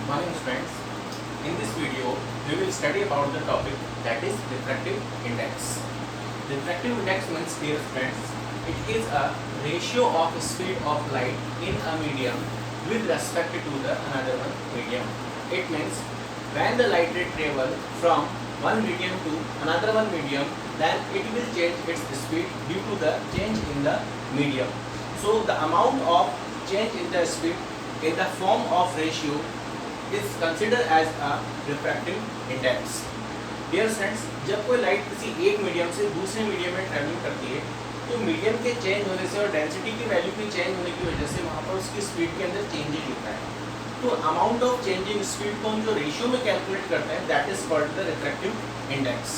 Morning friends. In this video, we will study about the topic that is refractive index. Refractive index means, dear friends, it is a ratio of speed of light in a medium with respect to the another one medium. It means when the light ray travel from one medium to another one medium, then it will change its speed due to the change in the medium. So the amount of change in the speed in the form of ratio is considered as a refractive index. Dear friends, जब कोई light किसी एक medium से दूसरे medium में travelling करती है तो मीडियम के चेंज होने से और डेंसिटी की वैल्यू की चेंज होने की वजह से वहाँ पर उसकी स्पीड के अंदर चेंजेज होता है. तो अमाउंट ऑफ चेंजिंग स्पीड को हम जो रेशियो में कैलकुलेट करते हैं that is called the refractive index.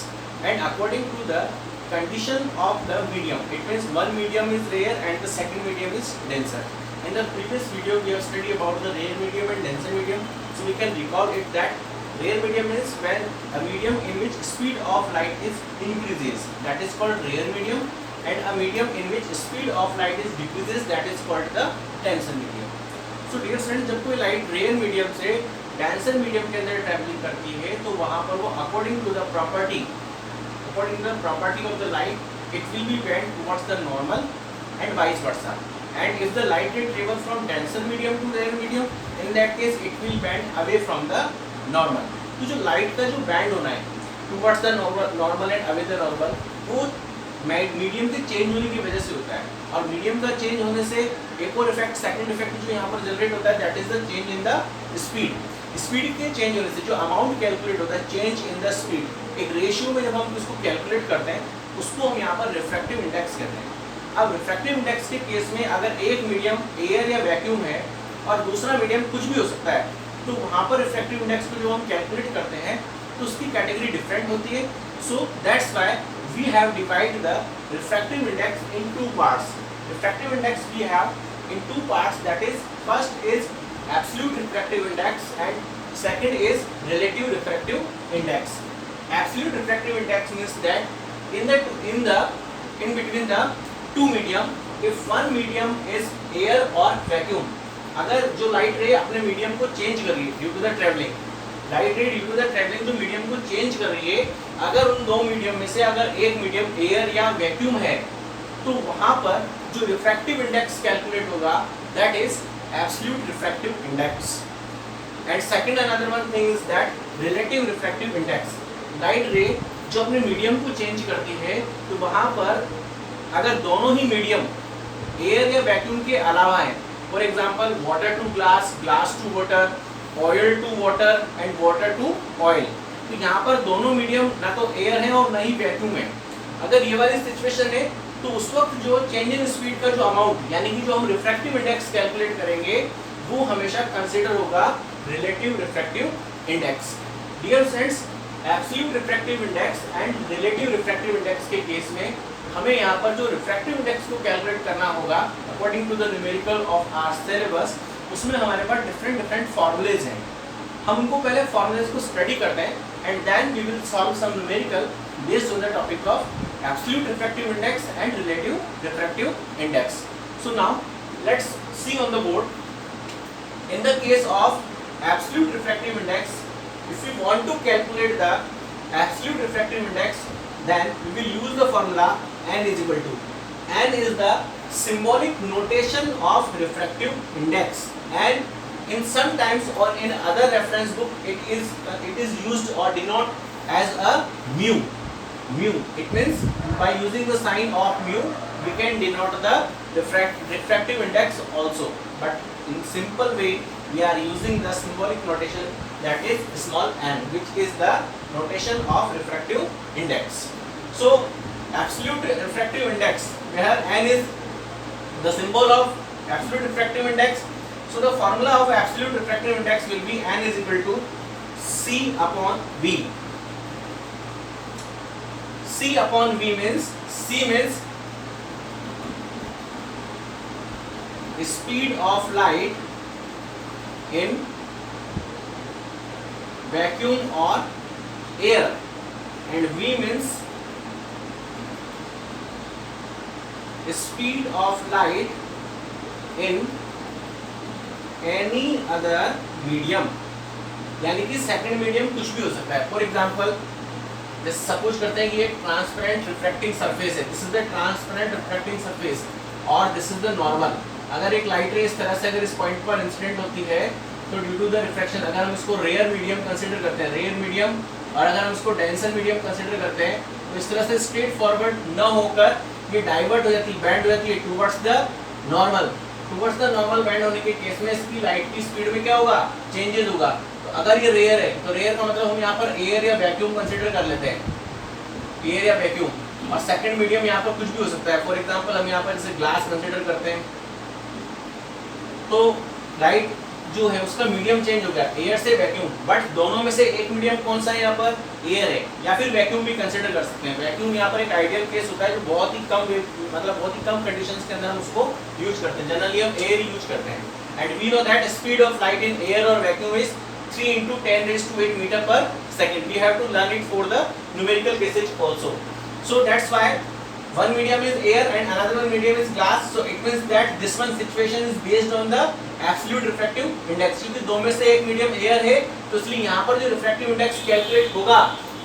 And according to the condition of the medium, it means one medium is rare and the second medium is denser. In the previous video we have studied about the rare medium and denser medium, so we can recall it that rare medium is when a medium in which speed of light is increases, that is called rare medium, and a medium in which speed of light is decreases, that is called the denser medium. So dear friends, जब कोई light rare medium से denser medium के अंदर travelling करती है तो वहाँ पर वो according to the property of the light, it will be bent towards the normal and vice versa. And if the light ray travels from denser medium to rare medium, in that case it will bend away from the normal. तो जो light का जो band होना है towards the normal and away the normal, वो medium के change होने की वजह से होता है. और मीडियम का चेंज होने से एक और इफेक्ट, सेकंड इफेक्ट जो यहाँ पर जनरेट होता है, that is the change in the speed. Speed के चेंज होने से जो अमाउंट कैलकुलेट होता है, चेंज इन द स्पीड, एक रेशियो में जब हम इसको कैलकुलेट करते हैं उसको हम यहाँ पर रिफ्रैक्टिव इंडेक्स कहते हैं. अब रिफ्रैक्टिव इंडेक्स के केस में अगर एक मीडियम एयर या वैक्यूम है और दूसरा मीडियम कुछ भी हो सकता है, तो वहाँ पर रिफ्रैक्टिव इंडेक्स को जो हम कैलकुलेट करते हैं तो उसकी कैटेगरी डिफरेंट होती है. So that's why we have divided the refractive index in two parts. Refractive index we have in two parts, that is first is absolute refractive index and second is relative refractive index. Absolute refractive index means that in between the two medium, if one medium is air or vacuum, अगर जो light रे अपने medium को change कर रही है due to the travelling, light ray due to the travelling जो medium को चेंज कर रही है, अगर उन दो मीडियम में से अगर एक मीडियम एयर या वैक्यूम है तो वहाँ पर जो रिफ्रैक्टिव इंडेक्स कैलकुलेट होगा that is absolute refractive index. And second another one thing is that relative refractive index. Light रे जो अपने मीडियम को चेंज करती है तो वहाँ पर अगर दोनों ही मीडियम एयर या वैक्यूम के अलावा हैं, for example water to glass, glass to water, oil to water and water to oil, तो यहाँ पर दोनों मीडियम ना तो एयर है और ना ही वैक्यूम है. अगर ये वाली सिचुएशन है तो उस वक्त जो चेंज इन स्पीड का जो अमाउंट यानी कि जो हम रिफ्रैक्टिव इंडेक्स कैलकुलेट करेंगे वो हमेशा कंसिडर होगा relative refractive index. Dear friends, absolute refractive index and relative refractive index के केस में हमें यहाँ पर जो refractive index को कैलकुलेट करना होगा according to the numerical of our syllabus, उसमें हमारे पास different formulas हैं. हम उनको पहले formulas को स्टडी करते हैं and then we will solve some numerical based on the topic of absolute refractive index and relative refractive index. So now let's see on the board. In the case of absolute refractive index, if we want to calculate the absolute refractive index, then we will use the formula n is equal to, n is the symbolic notation of refractive index, and in sometimes or in other reference book it is used or denoted as a mu. It means by using the sign of mu we can denote the refractive index also, but in simple way we are using the symbolic notation that is small n, which is the notation of refractive index. So absolute refractive index, where n is the symbol of absolute refractive index, so the formula of absolute refractive index will be n is equal to c upon v. C upon v means, c means speed of light in vacuum or air, and v means speed of light in any other medium. यानी कि second medium कुछ भी हो सकता है। For example जैसे suppose करते हैं कि ये ट्रांसपेरेंट रिफ्लेक्टिंग सरफेस है, this is the transparent reflecting surface और दिस इज द नॉर्मल। अगर एक लाइट रे इस तरह से अगर इस पॉइंट पर इंसिडेंट होती है तो ड्यू टू द रिफ्लेक्शन, अगर हम इसको रेयर मीडियम कंसीडर करते हैं, रेयर मीडियम, और अगर हम इसको डेंसर मीडियम कंसीडर करते हैं तो इस तरह से स्ट्रेट फॉरवर्ड न होकर ये डाइवर्ट हो जाती है, बैंड हो जाती है towards the normal. Towards the normal band होने के केस में इसकी लाइट की स्पीड में क्या होगा, चेंजेस होगा। तो अगर ये रेयर है तो रेयर का मतलब हम यहाँ पर एयर या वैक्यूम कंसीडर कर लेते हैं, एयर या वैक्यूम। और सेकंड मीडियम यहाँ पर कुछ भी हो सकता है। फॉर एग्जांपल हम यहाँ पर जैसे ग्लास कंसीडर करते हैं तो लाइट जो है उसका मीडियम चेंज हो गया एयर से वैक्यूम, बट दोनों में से एक मीडियम कौन सा है, यहाँ पर एयर है, या फिर वैक्यूम भी कंसीडर कर सकते हैं। वैक्यूम यहाँ पर एक आइडियल केस होता है जो बहुत ही कम मतलब बहुत ही कम कंडीशंस के अंदर हम उसको यूज करते हैं। जनरली हम एयर यूज करते हैं। And we know that speed of light in air और vacuum is 3 × 10⁸ metre per second. We have to learn it for the numerical cases also. So that's why one medium is air and another one medium is glass, so it means that this one situation is based on the absolute refractive index। क्योंकि दो में से एक medium air है तो इसलिए यहाँ पर जो रिफ्रैक्टिव इंडेक्स कैलकुलेट होगा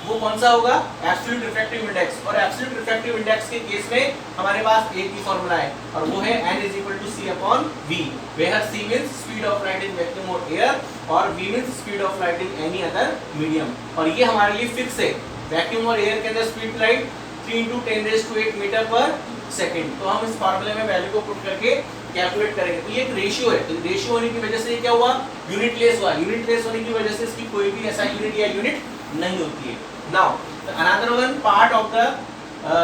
वो कौन सा होगा, एब्सोल्यूट रिफ्रैक्टिव इंडेक्स। और एब्सोल्यूट रिफ्रैक्टिव इंडेक्स के केस में हमारे पास एक ही फॉर्मूला है और वो है n = c/v, where c means speed of light in vacuum or air और v means speed of light in any other medium। और ये हमारे लिए फिक्स है, वैक्यूम और एयर के अंदर speed light 3 × 10⁸ metre per second. तो हम इस फार्मूले में वैल्यू को पुट करके कैलकुलेट करेंगे। तो ये एक रेशियो है, तो रेशियो होने की वजह से ये क्या हुआ, यूनिट लेस हुआ। यूनिट लेस होने की वजह से इसकी कोई भी ऐसा यूनिट या यूनिट नहीं होती है। Now another one part of the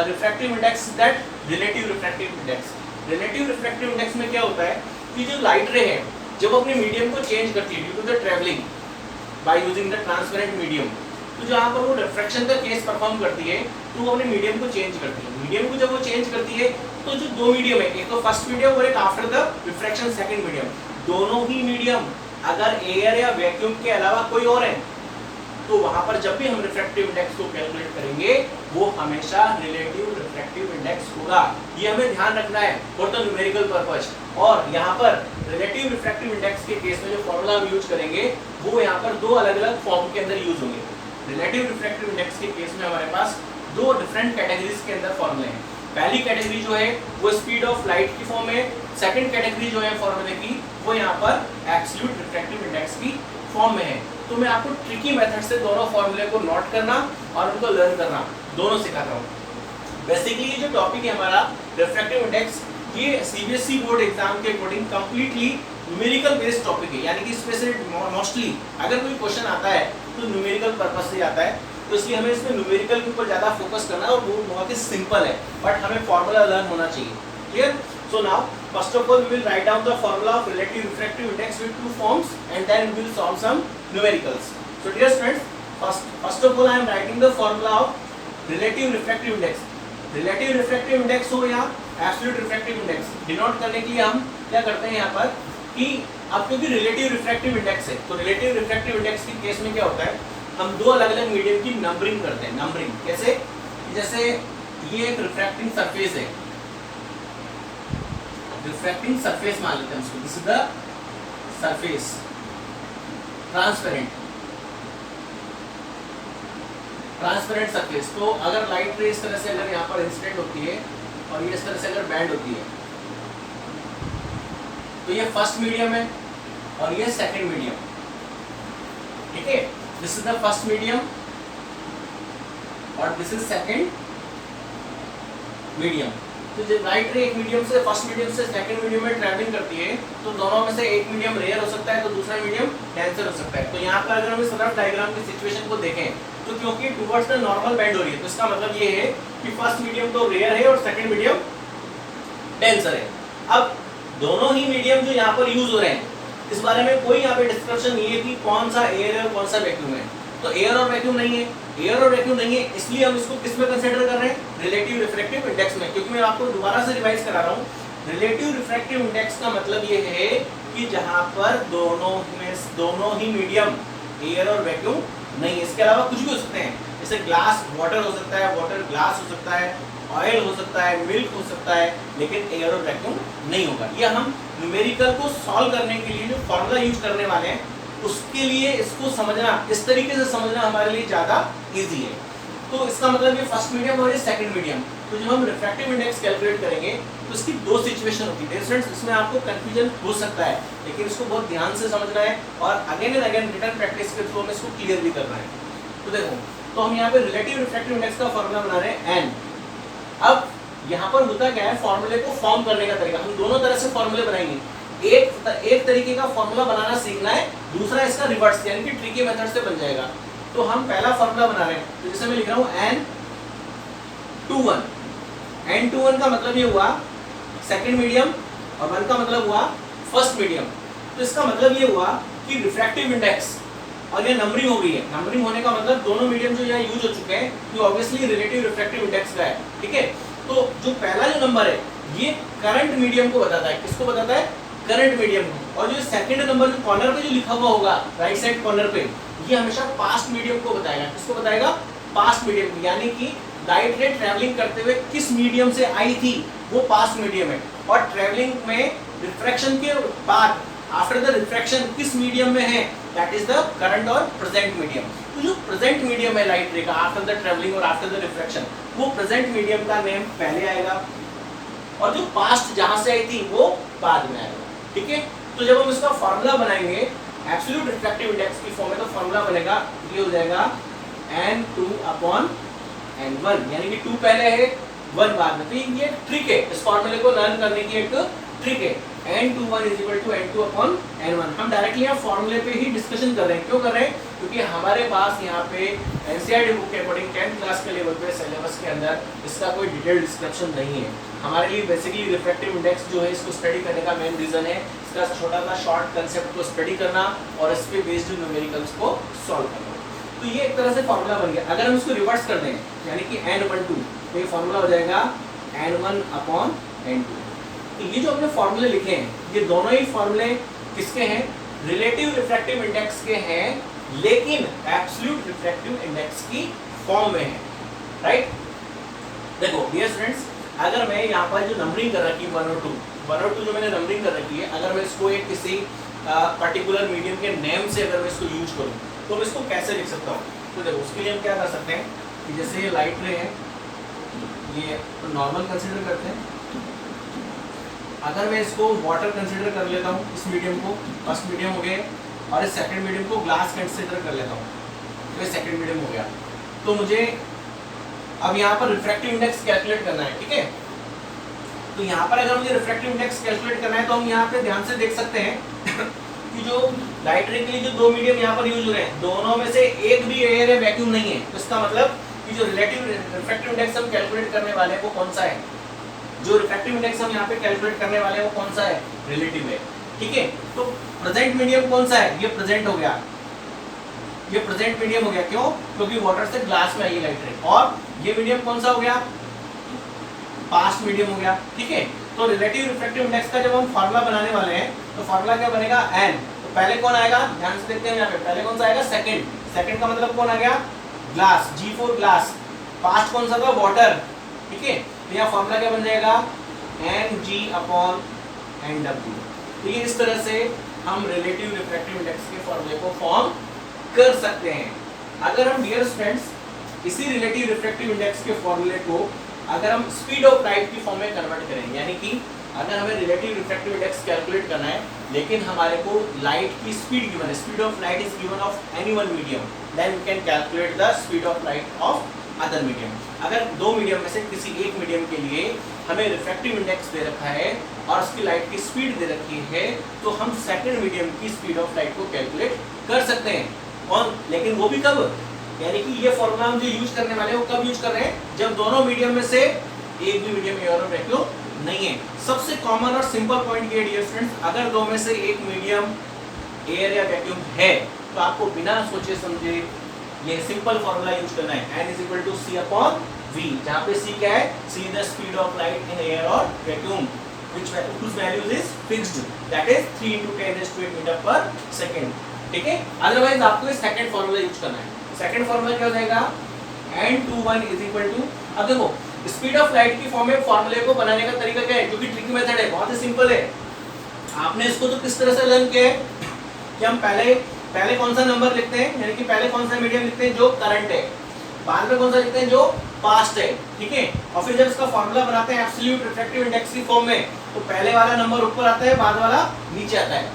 refractive index that relative refractive index. Relative refractive index में क्या होता है कि जो लाइट रे है जब अपने मीडियम को चेंज करती है due to the travelling by using the transparent medium, तो जहाँ पर वो रिफ्रैक्शन का केस परफॉर्म करती है तो वो अपने मीडियम को चेंज करती है। मीडियम को जब वो चेंज करती है तो जो दो मीडियम है, एक तो फर्स्ट मीडियम और एक after the refraction second medium, दोनों ही मीडियम अगर एयर या वैक्यूम के अलावा कोई और है तो वहां पर जब भी हम रिफ्रैक्टिव इंडेक्स को कैलकुलेट करेंगे वो हमेशा रिलेटिव रिफ्रैक्टिव इंडेक्स होगा। ये हमें ध्यान रखना है फॉर द न्यूमेरिकल पर्पस। और यहाँ पर रिलेटिव रिफ्रैक्टिव इंडेक्स के केस में जो फॉर्मूला हम यूज करेंगे वो यहाँ पर दो अलग अलग फॉर्म के अंदर यूज होंगे। रिलेटिव रिफ्रैक्टिव इंडेक्स के केस में हमारे पास दो डिफरेंट कैटेगरीज के अंदर फॉर्मूले हैं। पहली कैटेगरी जो है वो स्पीड ऑफ लाइट की फॉर्म है, सेकंड कैटेगरी जो है फॉर्मूले की वो यहाँ पर एब्सोल्यूट रिफ्रैक्टिव इंडेक्स की फॉर्म में है। तो मैं आपको ट्रिकी मेथड से दोनों फॉर्मूले को नोट करना और उनको लर्न करना दोनों सिखाता हूँ। बेसिकली ये जो टॉपिक है हमारा रिफ्रैक्टिव इंडेक्स, ये सीबीएसई बोर्ड एग्जाम के according completely numerical based topic है, यानी कि इसमें से मोस्टली अगर कोई क्वेश्चन आता है तो न्यूमेरिकल पर्पस से आता है, तो इसलिए हमें इसमें न्यूमेरिकल के ऊपर ज़्यादा फोकस करना है और वो बहुत ही सिंपल है, बट हमें फॉर्मूला लर्न होना चाहिए। Clear? So now first of all we will write down the formula of relative refractive index with two forms and then we will solve some numericals. So dear students, first of all I am writing the formula of relative refractive index. Relative refractive index हो या absolute refractive index, denote करने के लिए हम क्या करते हैं यहाँ पर कि अब क्योंकि रिलेटिव रिफ्रैक्टिव इंडेक्स है तो रिलेटिव रिफ्रैक्टिव इंडेक्स के केस में क्या होता है, हम दो अलग अलग मीडियम की नंबरिंग करते हैं। नंबरिंग कैसे, जैसे ये एक रिफ्रैक्टिंग सरफेस है, रिफ्रैक्टिंग सरफेस मान लेते हैं उसको, this is the surface transparent surface. तो अगर लाइट रे इस तरह से अगर यहाँ पर इंसिडेंट होती है और ये इस तरह से अगर बैंड होती है तो ये फर्स्ट मीडियम है और ये सेकंड मीडियम, ठीक है। This is the first medium और दिस इज सेकंड मीडियम। तो जब लाइट रे एक मीडियम से फर्स्ट मीडियम से सेकंड मीडियम में ट्रैवलिंग करती है तो दोनों में से एक मीडियम रेयर हो सकता है तो दूसरा मीडियम डेंसर हो सकता है। तो यहाँ पर अगर हम इस रफ डायग्राम की सिचुएशन को देखें तो क्योंकि टुवर्ड्स द नॉर्मल बैंड हो रही है तो इसका मतलब ये है कि फर्स्ट मीडियम तो रेयर है और सेकंड मीडियम डेंसर है। अब दोनों ही मीडियम जो यहाँ पर यूज हो रहे हैं इस बारे में कोई यहाँ पे डिस्क्रिप्शन नहीं है कि कौन सा एयर है और कौन सा वैक्यूम है। तो एयर और वैक्यूम नहीं है, एयर और वैक्यूम नहीं है, इसलिए हम इसको किस में कंसीडर कर रहे हैं, रिलेटिव रिफ्रैक्टिव इंडेक्स में। क्योंकि मैं आपको दोबारा से रिवाइज करा रहा हूँ, रिलेटिव रिफ्रैक्टिव इंडेक्स का मतलब ये है कि जहाँ पर दोनों ही मीडियम एयर और वैक्यूम नहीं है, इसके अलावा कुछ भी हो सकते हैं, जैसे ग्लास वाटर हो सकता है, वाटर ग्लास हो सकता है, ऑयल हो सकता है, मिल्क हो सकता है, लेकिन एयर और वैक्यूम नहीं होगा। ये हम न्यूमेरिकल को सॉल्व करने के लिए जो फॉर्मूला यूज करने वाले हैं उसके लिए इसको समझना, इस तरीके से समझना हमारे लिए ज़्यादा ईजी है। तो इसका मतलब ये फर्स्ट मीडियम और ये सेकंड मीडियम। तो जब हम रिफ्रैक्टिव इंडेक्स कैलकुलेट करेंगे तो इसकी दो सिचुएशन होती है स्टूडेंट्स, इसमें आपको कंफ्यूजन हो सकता है, लेकिन इसको बहुत ध्यान से समझना है और again and again return practice के थ्रू हमें इसको क्लियर भी करना है। तो देखो, तो हम यहाँ पे रिलेटिव रिफ्रैक्टिव इंडेक्स का फॉर्मूला बना रहे हैं एन। अब यहाँ पर मुद्दा क्या है, फॉर्मूले को फॉर्म करने का तरीका। हम दोनों तरह से फॉर्मूले बनाएंगे, एक तरीके का फॉर्मूला बनाना सीखना है, दूसरा इसका रिवर्स यानी कि ट्रिकी मेथड से बन जाएगा। तो हम पहला फॉर्मूला बना रहे हैं, तो जैसे मैं लिख रहा हूँ n21, n21 का मतलब ये हुआ सेकंड मीडियम और 1 का मतलब हुआ फर्स्ट मीडियम। तो इसका मतलब ये हुआ कि रिफ्रैक्टिव इंडेक्स और ये नंबरिंग हो गई है। नंबरिंग होने का मतलब दोनों मीडियम जो यहाँ यूज हो चुके हैं ये ऑब्वियसली रिलेटिव रिफ्रैक्टिव इंडेक्स का है, ठीक है। तो जो पहला जो नंबर है ये करंट मीडियम को बताता है, किसको बताता है, करंट मीडियम को। और जो सेकंड नंबर जो कॉर्नर पे जो लिखा हुआ होगा राइट साइड कॉर्नर पे, ये हमेशा पास्ट मीडियम को बताएगा। किसको बताएगा, पास्ट मीडियम को, यानी कि लाइट रे ट्रैवलिंग करते हुए किस मीडियम से आई थी वो पास्ट मीडियम है, और ट्रैवलिंग में रिफ्रैक्शन के बाद आफ्टर द रिफ्रैक्शन किस मीडियम में है, दैट इज द करंट और प्रेजेंट मीडियम। तो जो प्रेजेंट मीडियम है लाइट रे का आफ्टर द ट्रैवलिंग और आफ्टर द रिफ्रैक्शन, वो प्रेजेंट मीडियम का नेम पहले आएगा और जो पास्ट जहां से आई थी वो बाद में आएगा, ठीक है। तो जब हम इसका फॉर्मूला बनाएंगे एब्सोल्यूट रिफ्रैक्टिव इंडेक्स की फॉर्म में, तो फॉर्मूला बनेगा, ये हो जाएगा n2/n1, यानी कि 2 पहले है 1 बाद में। तो ये ट्रिक है, इस फॉर्मूले को लर्न करने की एक ट्रिक है, n21 = n2/n1। हम डायरेक्टली यहाँ फॉर्मूले पे ही डिस्कशन कर रहे हैं। क्यों कर रहे हैं, क्योंकि हमारे पास यहाँ पे एनसीईआरटी बुक के अकॉर्डिंग 10th क्लास के लेवल पे सिलेबस के अंदर इसका कोई डिटेल डिस्क्रिप्शन नहीं है। हमारे लिए बेसिकली रिफ्रैक्टिव इंडेक्स जो है इसको स्टडी करने का मेन रीजन है इसका छोटा सा शॉर्ट कंसेप्ट को स्टडी करना और इस पे बेस्ड न्यूमेरिकल्स को सॉल्व करना। तो ये एक तरह से फॉर्मूला बन गया। अगर हम इसको रिवर्स कर दें यानी कि n12, तो ये फॉर्मूला हो जाएगा n1/n2। तो ये जो हमने फॉर्मूले लिखे हैं ये दोनों ही फॉर्मूले किसके हैं, रिलेटिव रिफ्रैक्टिव इंडेक्स के हैं, लेकिन एब्सोल्यूट रिफ्रैक्टिव इंडेक्स की फॉर्म में है, राइट। देखो डियर स्टूडेंट्स, अगर मैं यहाँ पर जो नंबरिंग कर रखी है 1 और 2 जो मैंने नंबरिंग कर रखी है, अगर मैं इसको एक किसी पर्टिकुलर मीडियम के नेम से अगर मैं इसको यूज करूँ तो मैं इसको कैसे लिख सकता हूँ। तो देखो उसके लिए हम क्या कर सकते हैं कि जैसे ये लाइट रे है, ये नॉर्मल कंसिडर करते हैं। अगर मैं इसको वाटर कंसिडर कर लेता हूँ, इस मीडियम को फर्स्ट मीडियम हो गया, और इस सेकंड मीडियम को ग्लास कंसिडर कर लेता हूँ, तो ये सेकंड मीडियम हो गया। तो मुझे अब यहाँ पर रिफ्रैक्टिव इंडेक्स कैलकुलेट करना है, ठीक है। तो यहाँ पर अगर मुझे रिफ्रैक्टिव इंडेक्स कैलकुलेट करना है तो हम यहाँ पे ध्यान से देख सकते हैं कि जो लाइट रे के लिए जो दो मीडियम यहाँ पर यूज हो रहे हैं, दोनों में से एक भी एयर या वैक्यूम नहीं है। तो इसका मतलब कि जो रिलेटिव रिफ्रैक्टिव इंडेक्स हम कैलकुलेट करने वाले हैं वो कौन सा है, जो रिफ्रैक्टिव इंडेक्स हम यहाँ पे कैलकुलेट करने वाले हैं वो कौन सा है, रिलेटिव है, ठीक है। तो प्रेजेंट मीडियम कौन सा है, ये प्रेजेंट हो गया, ये प्रेजेंट मीडियम हो गया। क्यों, क्योंकि वाटर से ग्लास में आई है लाइट रे। और ये मीडियम कौन सा हो गया, पास्ट मीडियम हो गया, ठीक है। तो रिलेटिव रिफ्रैक्टिव इंडेक्स का जब हम फार्मूला बनाने वाले हैं तो फार्मूला क्या बनेगा, n। तो पहले कौन आएगा, ध्यान से देखते हैं यहाँ पे, पहले कौन सा आएगा, सेकंड। सेकंड का मतलब कौन आ गया, ग्लास, G4 ग्लास। पास्ट कौन सा था, वाटर, ठीक है। तो यहाँ फार्मूला क्या बन जाएगा, Ng/Nw। तो ये इस तरह से हम रिलेटिव रिफ्रैक्टिव इंडेक्स के फॉर्मूले को फॉर्म कर सकते हैं। अगर हम डियर स्टूडेंट्स इसी रिलेटिव रिफ्रैक्टिव इंडेक्स के फॉर्मूले को अगर हम स्पीड ऑफ लाइट की फॉर्म में कन्वर्ट करें, यानी कि अगर हमें रिलेटिव रिफ्रैक्टिव इंडेक्स कैलकुलेट करना है लेकिन हमारे को लाइट की स्पीड गिवन है, speed of light is given of any one medium, then we can calculate the speed of light of other medium. अगर दो मीडियम में से किसी एक मीडियम के लिए हमें रिफ्रैक्टिव इंडेक्स दे रखा है और उसकी लाइट की स्पीड दे रखी है, तो हम सेकंड मीडियम की स्पीड ऑफ लाइट को कैलकुलेट कर सकते हैं। और लेकिन वो भी कब, यानी कि ये फॉर्मूला हम जो यूज करने वाले हैं वो कब यूज कर रहे हैं, जब दोनों मीडियम में से एक भी मीडियम एयर और वैक्यूम नहीं है। सबसे कॉमन और सिंपल पॉइंट ये डियर स्टूडेंट्स, अगर दो में से एक मीडियम एयर या वैक्यूम है तो आपको बिना सोचे समझे ये सिंपल फॉर्मूला यूज करना है, n = c/v, जहाँ पे c क्या है, c the speed of light in air और vacuum whose values is fixed, that is 3 × 10⁸ metre per second, ठीक है। अदरवाइज आपको ये सेकंड फॉर्मूला यूज करना है। सेकंड फॉर्मूला क्या हो जाएगा, n21 अब देखो स्पीड ऑफ लाइट की फॉर्म में फॉर्मूले को बनाने का तरीका क्या है, क्योंकि ट्रिकी मेथड है, बहुत ही सिंपल है। आपने इसको तो किस तरह से लर्न किया है कि हम पहले पहले कौन सा नंबर लिखते हैं, यानी कि पहले कौन सा मीडियम लिखते हैं जो करंट है, बाद में कौन सा लिखते हैं जो पास्ट है, ठीक है। और फिर जब इसका फॉर्मूला बनाते हैं एब्सोल्यूट रिफ्रैक्टिव इंडेक्स की फॉर्म में, तो पहले वाला नंबर ऊपर आता है, बाद वाला नीचे आता है।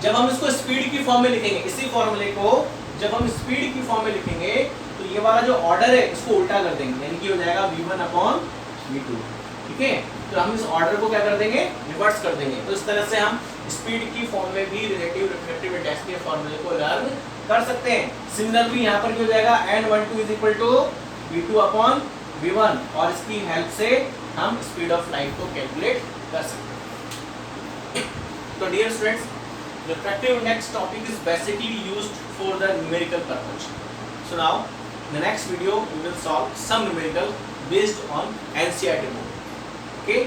जब हम इसको स्पीड की फॉर्म में लिखेंगे, इसी फॉर्मूले को जब हम स्पीड की फॉर्म में लिखेंगे, तो ये वाला जो ऑर्डर है इसको उल्टा कर देंगे, यानी कि हो जाएगा v1/v2, ठीक है। तो हम इस ऑर्डर को क्या कर देंगे, रिवर्स कर देंगे। तो इस तरह से हम स्पीड की फॉर्म में भी रिलेटिव रिफ्रैक्टिव इंडेक्स के फॉर्मूले को लर्न कर सकते हैं। सिमिलरली यहाँ पर क्या हो जाएगा, n12 = v2/v1, और इसकी हेल्प से हम स्पीड ऑफ लाइट को कैलकुलेट कर सकते हैं। तो dear students, refractive index topic is basically used for the numerical purpose. So now, in the next video, we will solve some numerical based on NCERT board. Okay.